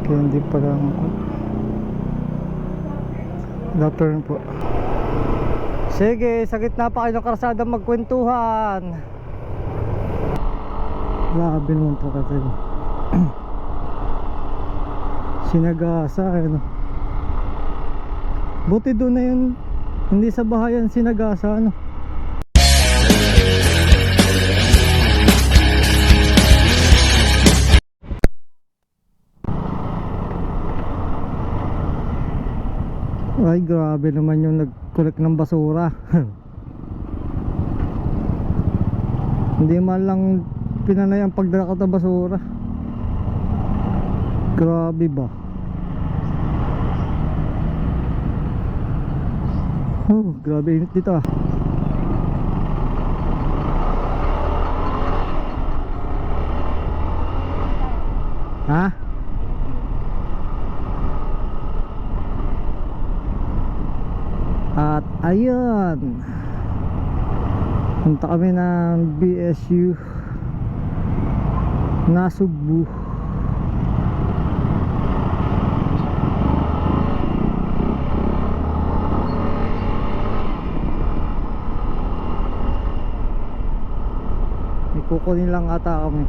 Kaya hindi pala na-turn po. Sige, sa gitna pa kayo ng karsada magkwentuhan. Grabe naman po kasi sinagasa ano. Buti doon na yun, hindi sa bahayan sinagasa ano. Ay grabe naman yung nag-collect ng basura. Hindi man lang pinanay ang pagdala ng basura. Grabe ba? Oh, grabe init dito ah. Ha? At ayun, punta kami ng BSU Nasugbu. May kukunin lang ata kami.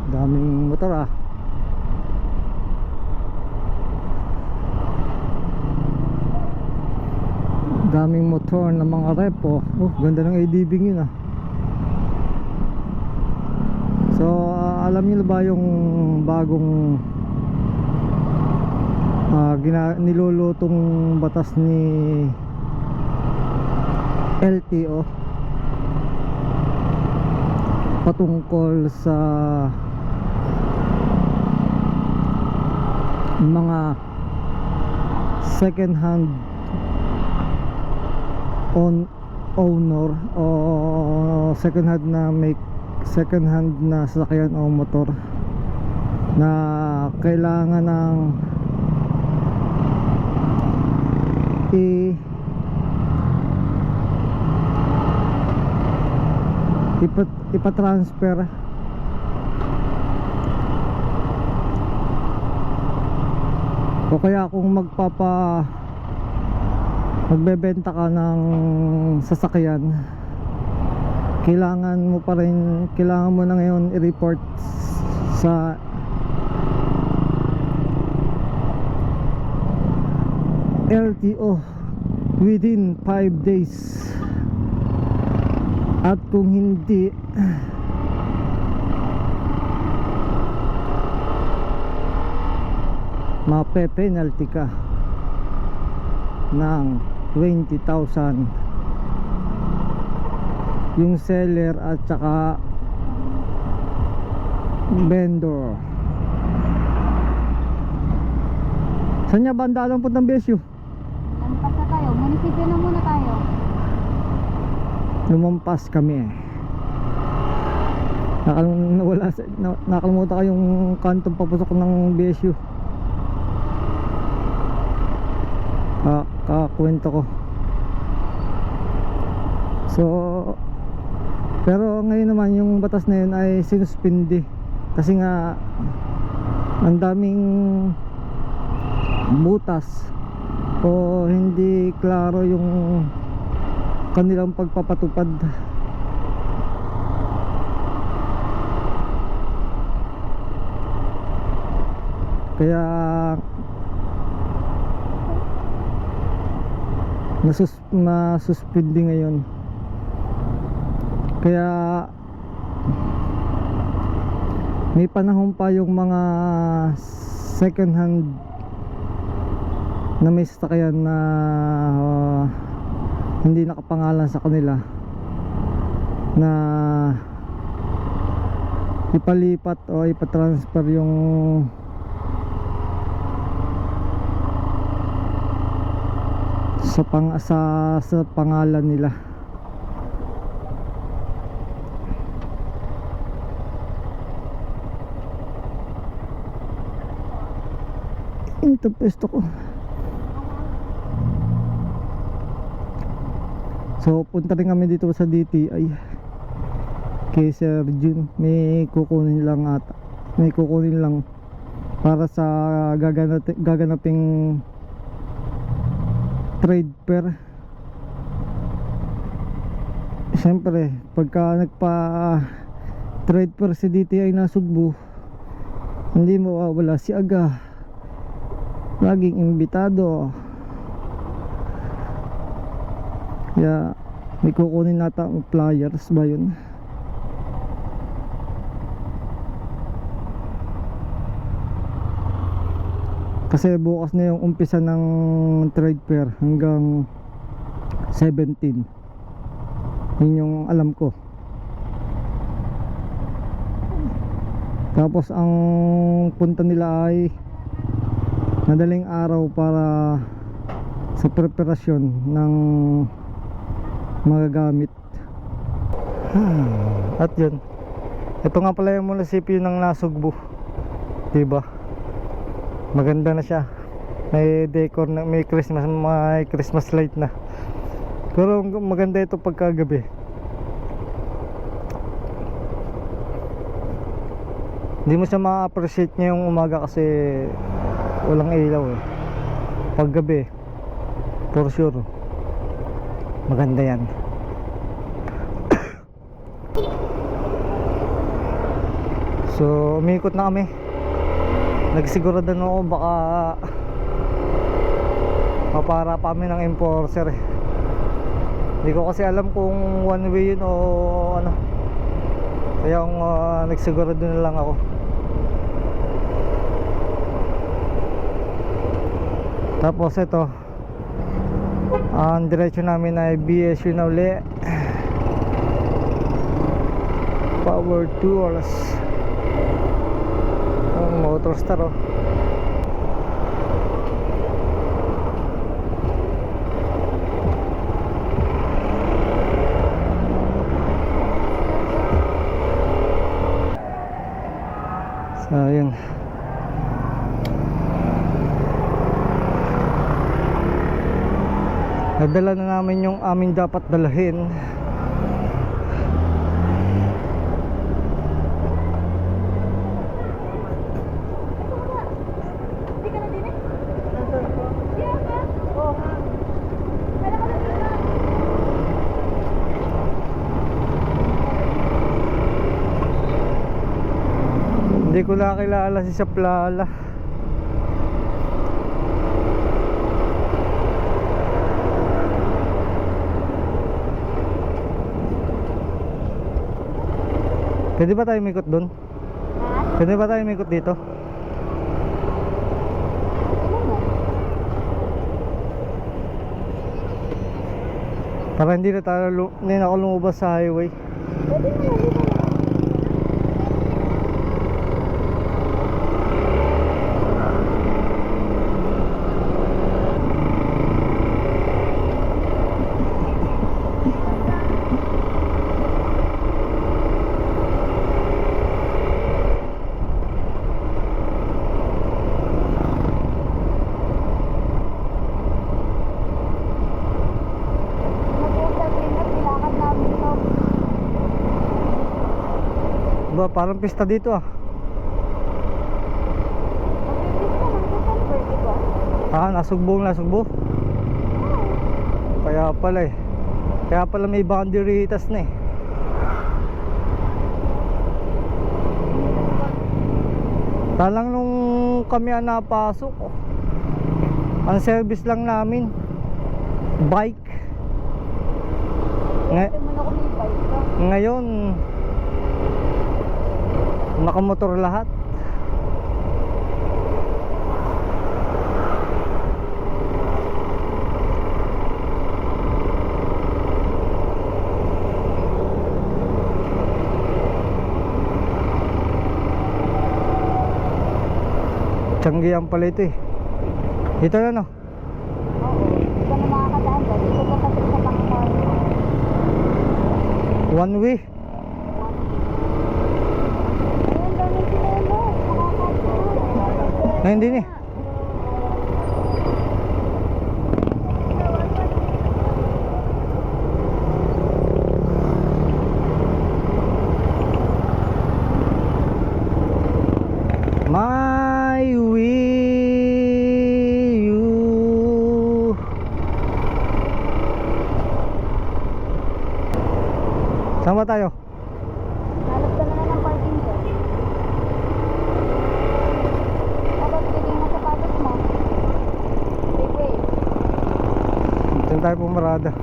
Daming motor ah. Daming motor ng mga repo. Oh, ganda ng ADB yun ah. So alam niyo ba yung bagong nilulutong batas ni LTO patungkol sa mga second hand owner o second hand na sasakyan o motor na kailangan ng ipa-transfer o kaya kung magbebenta ka ng sasakyan, kailangan mo na ngayon i-report sa LTO within 5 days. At kung hindi, mape-penalty ka ng 20,000 yung seller at saka vendor. Saan niya banda lang po ng BSU? Lampas na tayo, munisipyo na muna tayo. Lumampas kami eh. Nakalimutan ko yung kantong papasok ng BSU. Kakwento ko. So pero ngayon naman yung batas na yun ay sinuspindi kasi nga ang daming butas o hindi klaro yung kanilang pagpapatupad. Kaya nasuspindi ngayon. Kaya may panahon pa yung mga second hand na may sasakyan na hindi nakapangalan sa kanila na ipalipat o ipatransfer yung sa pangalan nila. Ito pwesto ko. So punta rin kami dito sa DTI kay Sir Jun. May kukunin lang ata. May kukunin lang para sa gaganaping trade fair. Siyempre pagka nagpa trade fair si DTI na Sugbo, hindi mawawala si Aga, laging imbitado. Kaya may kukunin nata ang flyers ba yun. Kasi bukas na yung umpisa ng trade fair hanggang 17. Yun yung alam ko. Tapos ang punta nila ay madaling araw para sa preparasyon ng mga gamit. At yun, ito nga pala yung munisipyo ng Nasugbu, diba? Maganda na siya, may decor na, may Christmas light na. Pero maganda ito pagkagabi. Hindi mo siya ma-appreciate ngayong umaga kasi walang ilaw eh. Paggabi for sure maganda yan. So umikot na kami. Nagsigurado na ako baka mapara pa kami ng enforcer eh. Hindi ko kasi alam kung one way yun o ano. Kaya nagsigurado na lang ako. Tapos ito, ang diretso namin ay BSU na uli. Power Tours. Motor Star oh. So yun, nadala na namin yung aming dapat dalahin. Hindi ko nakilala si Saplala. Pwede ba tayo mikot doon? Pwede ba tayo mikot dito? Para hindi na ako lumabas sa highway. Pwede na lang. Ba, parang pista dito ah. Nasugbo. Kaya pala eh. Kaya pala may banderitas na eh. Talang nung kami napasok oh, ang service lang namin bike. Ngayon nakamotor lahat. Tiyanggihan pala ito eh. Ito na no? Oo, hindi ka na makakadaan dyan. Dito ka kasi sa Bangkor. One way. Ayun, daming sinelo. Ngayon din eh. Sama tayo. Hanap ka na lang ng parking dyan. Dapat bigyan mo sapatos mo. Wait. Diyan tayo pumarada.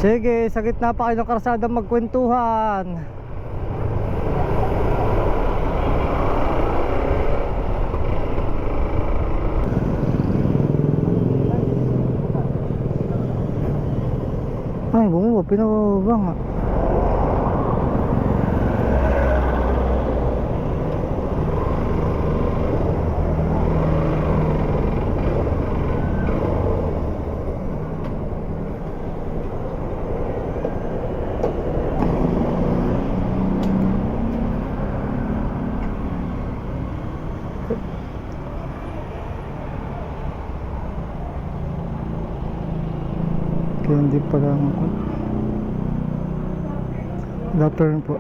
Sige, sa gitna pa kayo ng karsada magkwentuhan. Ay, bumaba, pinababa nga. Kaya hindi pa lang turn po.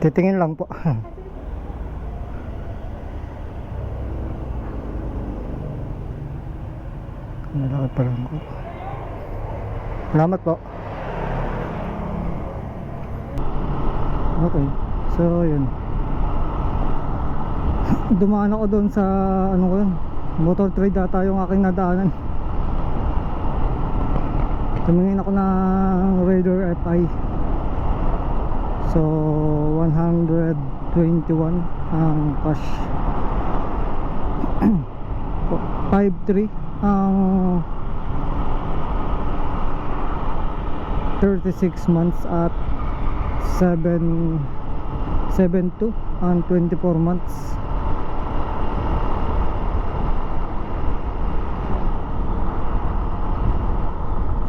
Titingin lang po. Malaki pa lang po. Salamat po. Okay, so yun. Dumaan ako doon sa ano ko yun, motor trade ata yung aking nadaanan. Tumingin ako ng Raider FI. So 121 ang cash. 5.3 ang 36 months at 7.2 ang 24 months.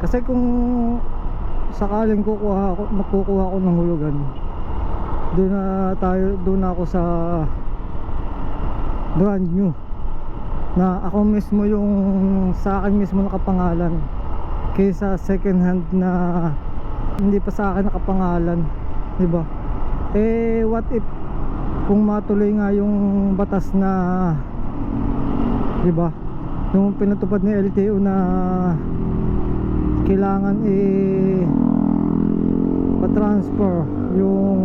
Kasi kung sakaling makukuha ako ng hulugan, doon na ako sa brand new na ako mismo yung sa akin mismo nakapangalan kaysa second hand na hindi pa sa akin nakapangalan, di ba? Eh what if kung matuloy nga yung batas na, di ba, yung pinatupad ni LTO na kailangan pa-transfer yung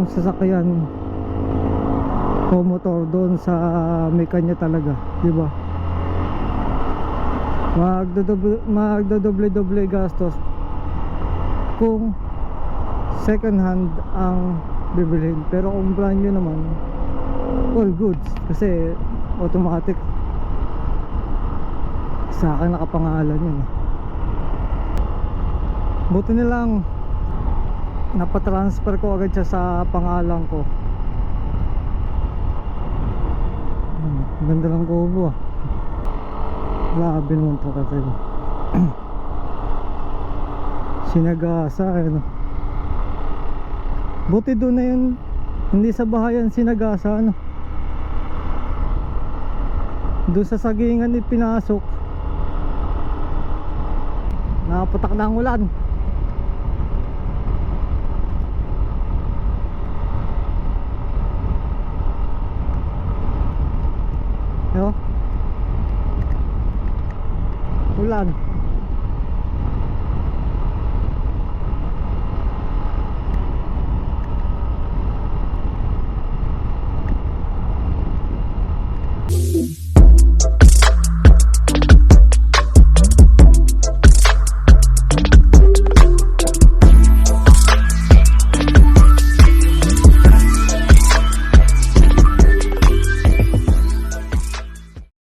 sasakyan o motor doon sa may kanya talaga, di ba? Magdodoble gastos kung second hand ang bibilhin, pero kung brand new naman all goods kasi automatic sa akin nakapangalan yun. Buti nilang napatransfer ko agad siya sa pangalan ko. Ganda lang kubo ah. Labi naman to kasi. Sinagasa ano. Buti doon na yun, hindi sa bahayan sinagasa ano. Doon sa sagingan ipinasok. Nakaputak na ang ulan. Yo. Ulan.